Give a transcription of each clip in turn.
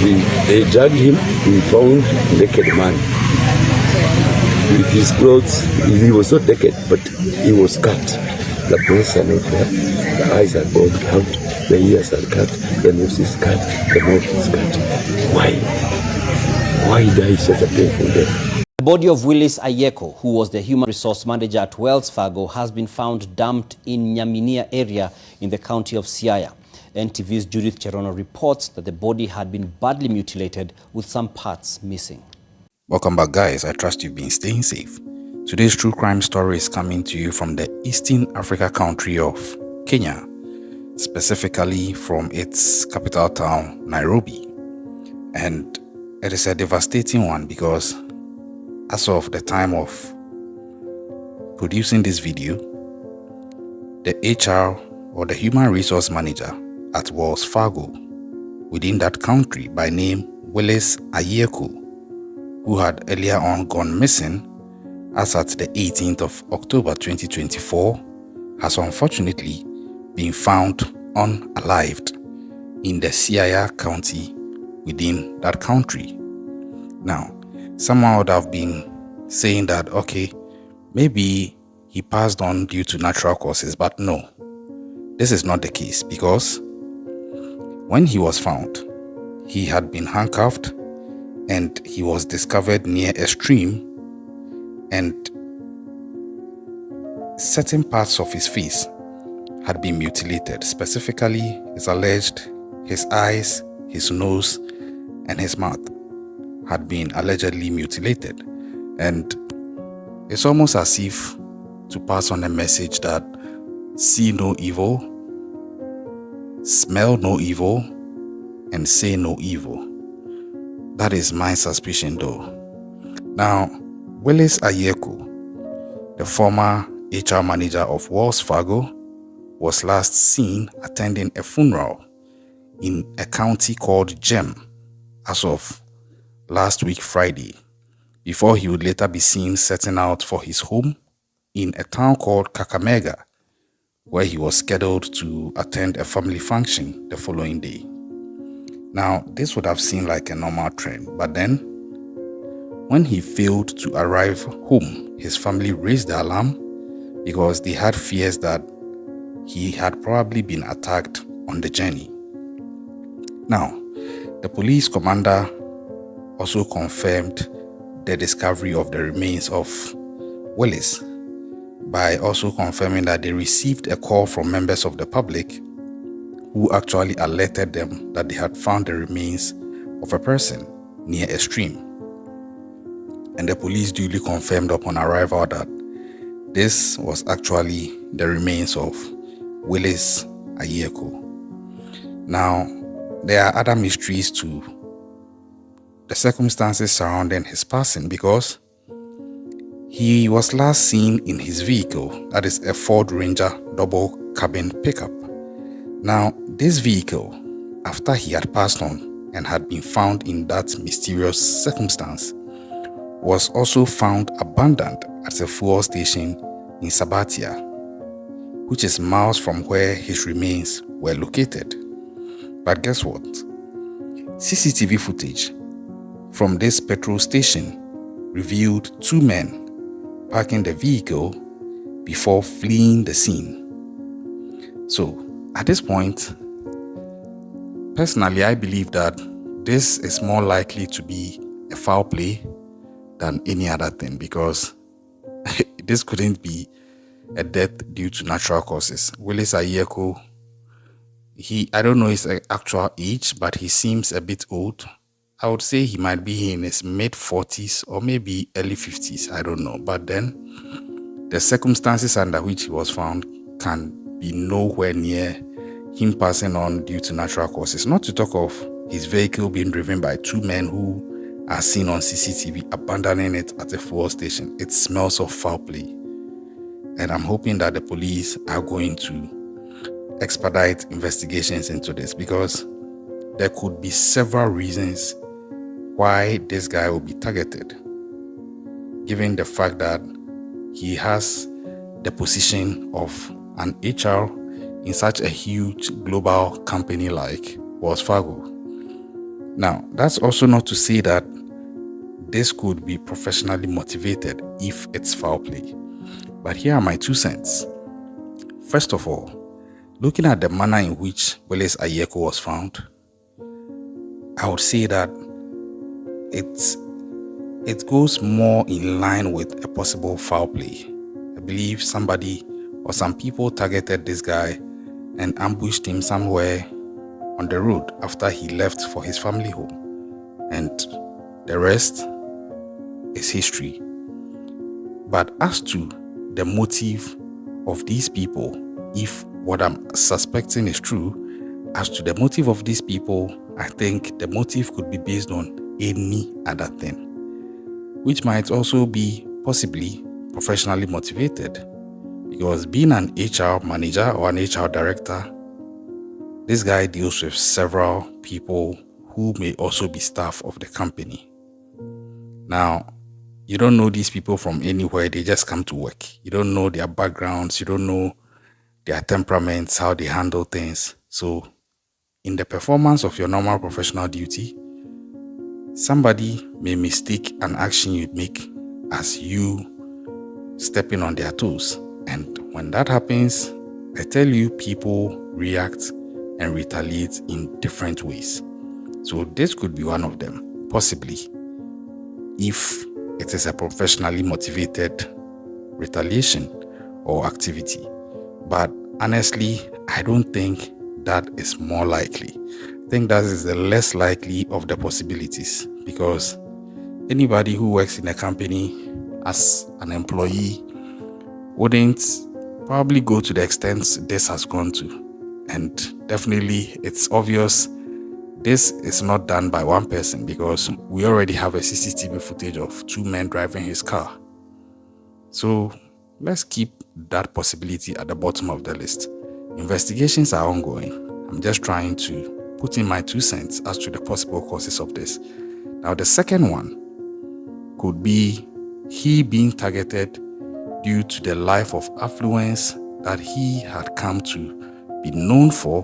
They dragged him. We found naked man with his clothes. He was not naked, but he was cut. The breasts are not there, the eyes are bobbed out, the ears are cut, the nose is cut, the mouth is cut. Why? Why die such a painful death? The body of Willis Ayieko, who was the human resource manager at Wells Fargo, has been found dumped in Nyaminia area in the county of Siaya. NTV's Judith Cherono reports that the body had been badly mutilated with some parts missing. Welcome back, guys. I trust you've been staying safe. Today's true crime story is coming to you from the Eastern Africa country of Kenya, specifically from its capital town, Nairobi. And it is a devastating one because as of the time of producing this video, the HR or the human resource manager at Wells Fargo within that country by name Willis Ayieko, who had earlier on gone missing as at the 18th of October 2024, has unfortunately been found unalived in the Siaya County within that country. Now, someone would have been saying that, okay, maybe he passed on due to natural causes, but no, this is not the case, because when he was found, he had been handcuffed and he was discovered near a stream, and certain parts of his face had been mutilated. Specifically, it's alleged his eyes, his nose, and his mouth had been allegedly mutilated. And it's almost as if to pass on a message that see no evil, smell no evil, and say no evil. That is my suspicion though. Now, Willis Ayieko, the former HR manager of Wells Fargo, was last seen attending a funeral in a county called Gem as of last week Friday, before he would later be seen setting out for his home in a town called Kakamega, where he was scheduled to attend a family function the following day. Now, this would have seemed like a normal trend, but then when he failed to arrive home, his family raised the alarm because they had fears that he had probably been attacked on the journey. Now, the police commander also confirmed the discovery of the remains of Willis by also confirming that they received a call from members of the public who actually alerted them that they had found the remains of a person near a stream. And the police duly confirmed upon arrival that this was actually the remains of Willis Ayieko. Now, there are other mysteries to the circumstances surrounding his passing, because he was last seen in his vehicle, that is a Ford Ranger double cabin pickup. Now, this vehicle, after he had passed on and had been found in that mysterious circumstance, was also found abandoned at a fuel station in Sabatia, which is miles from where his remains were located. But guess what? CCTV footage from this petrol station revealed two men parking the vehicle before fleeing the scene. So, at this point, personally, I believe that this is more likely to be a foul play than any other thing, because this couldn't be a death due to natural causes. Willis Ayieko, I don't know his actual age, but he seems a bit old. I would say he might be in his mid-40s or maybe early 50s, I don't know. But then, the circumstances under which he was found can be nowhere near him passing on due to natural causes. Not to talk of his vehicle being driven by two men who are seen on CCTV abandoning it at a fuel station. It smells of foul play. And I'm hoping that the police are going to expedite investigations into this, because there could be several reasons why this guy will be targeted, given the fact that he has the position of an HR in such a huge global company like Wells Fargo. Now, that's also not to say that this could be professionally motivated if it's foul play. But here are my 2 cents. First of all, looking at the manner in which Willis Ayieko was found, I would say that it goes more in line with a possible foul play. I believe somebody or some people targeted this guy and ambushed him somewhere on the road after he left for his family home. And the rest is history. But as to the motive of these people, if what I'm suspecting is true, as to the motive of these people, I think the motive could be based on any other thing, which might also be possibly professionally motivated. Because being an HR manager or an HR director, this guy deals with several people who may also be staff of the company. Now, you don't know these people from anywhere, they just come to work. You don't know their backgrounds, you don't know their temperaments, how they handle things. So, in the performance of your normal professional duty, somebody may mistake an action you'd make as you stepping on their toes. And when that happens, I tell you, people react and retaliate in different ways. So this could be one of them, possibly, if it is a professionally motivated retaliation or activity. But honestly, I don't think that is more likely. I think that is the less likely of the possibilities, because anybody who works in a company as an employee wouldn't probably go to the extent this has gone to. And definitely it's obvious this is not done by one person, because we already have a CCTV footage of 2 men driving his car. So let's keep that possibility at the bottom of the list. Investigations are ongoing. I'm just trying to put in my 2 cents as to the possible causes of this. Now, the second one could be he being targeted due to the life of affluence that he had come to be known for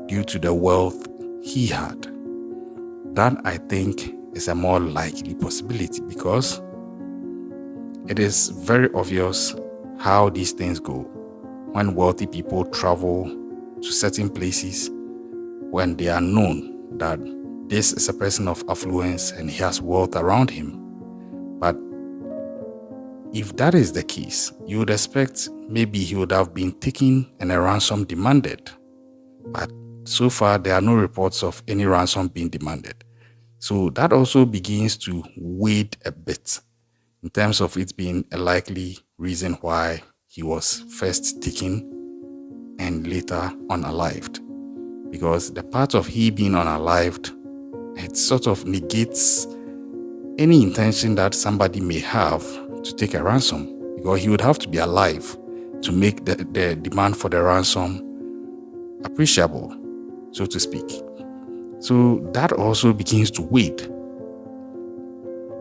due to the wealth he had. That, I think, is a more likely possibility, because it is very obvious how these things go. When wealthy people travel to certain places, when they are known that this is a person of affluence and he has wealth around him. But if that is the case, you would expect maybe he would have been taken and a ransom demanded. But so far, there are no reports of any ransom being demanded. So that also begins to weigh a bit in terms of it being a likely reason why he was first taken and later unalived. Because the part of he being unalived, it sort of negates any intention that somebody may have to take a ransom, because he would have to be alive to make the demand for the ransom appreciable, so to speak. So that also begins to weigh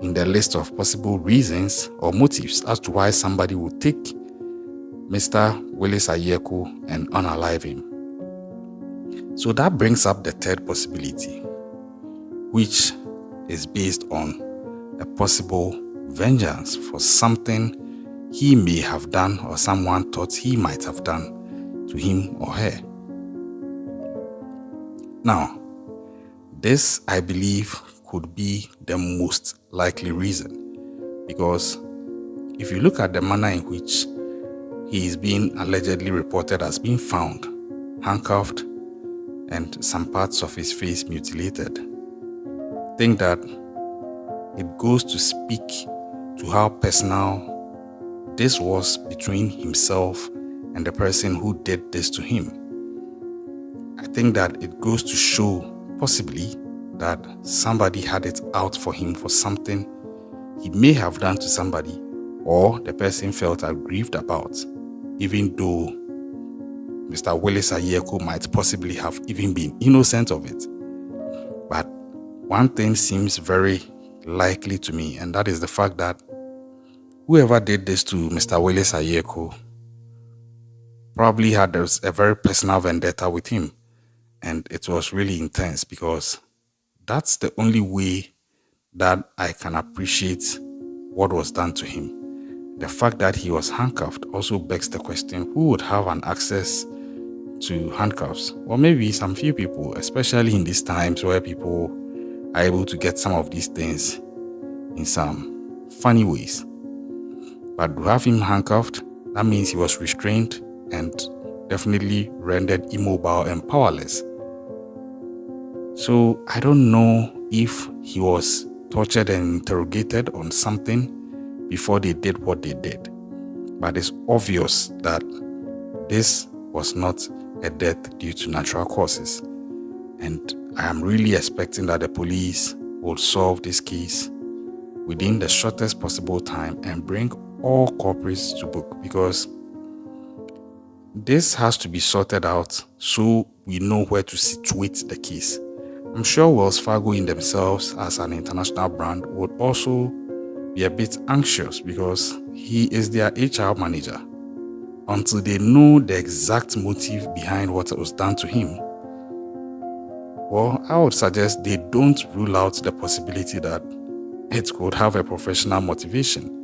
in the list of possible reasons or motives as to why somebody would take Mr. Willis Ayieko and unalive him. So that brings up the third possibility, which is based on a possible vengeance for something he may have done or someone thought he might have done to him or her. Now, this, I believe, could be the most likely reason, because if you look at the manner in which he is being allegedly reported as being found, handcuffed, and some parts of his face mutilated, I think that it goes to speak to how personal this was between himself and the person who did this to him. I think that it goes to show possibly that somebody had it out for him for something he may have done to somebody, or the person felt aggrieved about, even though Mr. Willis Ayieko might possibly have even been innocent of it. But one thing seems very likely to me, and that is the fact that whoever did this to Mr. Willis Ayieko probably had a very personal vendetta with him, and it was really intense, because that's the only way that I can appreciate what was done to him. The fact that he was handcuffed also begs the question, who would have an access to handcuffs? Or maybe some few people, especially in these times where people are able to get some of these things in some funny ways. But to have him handcuffed, that means he was restrained and definitely rendered immobile and powerless. So I don't know if he was tortured and interrogated on something before they did what they did. But it's obvious that this was not a death due to natural causes. And I am really expecting that the police will solve this case within the shortest possible time and bring all culprits to book, because this has to be sorted out so we know where to situate the case. I'm sure Wells Fargo in themselves as an international brand would also be a bit anxious because he is their HR manager. Until they know the exact motive behind what was done to him, well, I would suggest they don't rule out the possibility that it could have a professional motivation.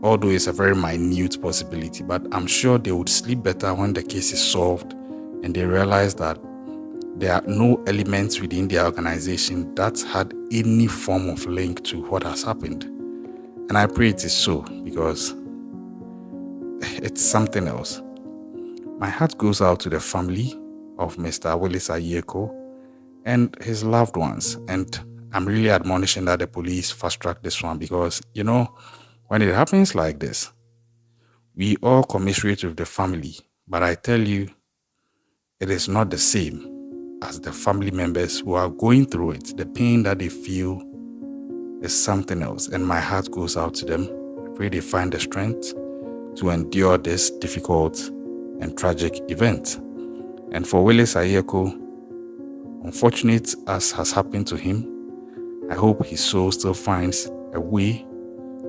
Although it's a very minute possibility, but I'm sure they would sleep better when the case is solved and they realize that there are no elements within their organization that had any form of link to what has happened. And I pray it is so, because it's something else. My heart goes out to the family of Mr. Willis Ayieko and his loved ones. And I'm really admonishing that the police fast track this one, because, when it happens like this, we all commiserate with the family. But I tell you, it is not the same as the family members who are going through it. The pain that they feel is something else. And my heart goes out to them. I pray they find the strength to endure this difficult and tragic event. And for Willis Ayieko, unfortunate as has happened to him, I hope his soul still finds a way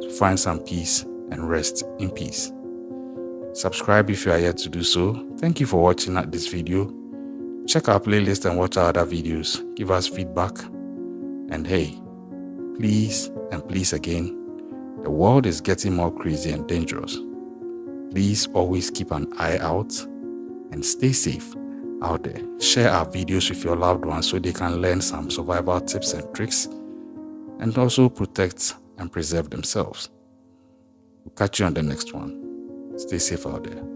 to find some peace and rest in peace. Subscribe if you are yet to do so. Thank you for watching this video. Check our playlist and watch our other videos. Give us feedback. And hey, please and please again, the world is getting more crazy and dangerous. Please always keep an eye out and stay safe out there. Share our videos with your loved ones so they can learn some survival tips and tricks and also protect and preserve themselves. We'll catch you on the next one. Stay safe out there.